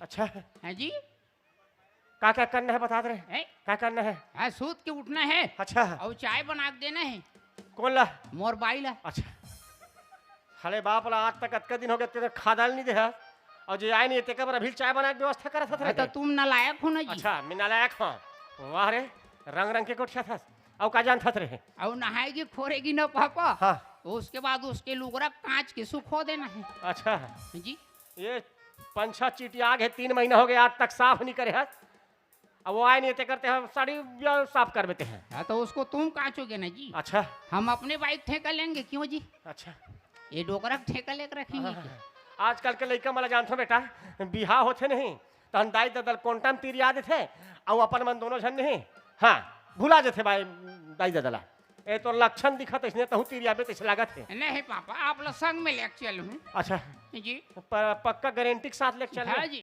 अच्छा है जी। क्या क्या करना है बता रहे है क्या करना है? हाँ, सूत के उठना है अच्छा और चाय बना के देना है। कौन ला? मोर बाई ला। अच्छा हले बाप ला आज तक अतका दिन हो गए तेरे खादाल नहीं दे है और जो आए नहीं ते कबर अभी चाय बना के व्यवस्था करत हाँ, तो रहे। तुम नालायक हो ना जी। अच्छा मैं नालायक हूँ। वाह रे रंग रंग के कोठिया था और का जान थत रहे। और नहाएगी खोरेगी ना पापा। हाँ तो उसके बाद उसके लुगरा कांच के सुखो देना है अच्छा जी। ये पंछा चीटी आ गए 3 महीना हो गए आज तक साफ नहीं करे है। अब वो आए नहीं ते करते हैं साड़ी साफ कर देते हैं। हाँ, तो उसको तुम काचोगे ना जी। अच्छा हम अपने बाइक ठेका लेंगे क्यों जी। अच्छा ये डोकरा का ठेका लेकर रखेंगे क्या? आजकल के लड़का मला जानथो बेटा बिहार होते नहीं तो हम दाई ददल कोंटम तीर याद थे और अपन मन दोनों जन नहीं। हाँ भुला जाते भाई दाई ददला ए तो लक्षण दिखत इसने तहु तीर याबे तैसे लागत है। नहीं पापा, आप लोग संग में लेके चलूँ। अच्छा जी पक्का गारंटी के साथ लेके चल हाँ जी।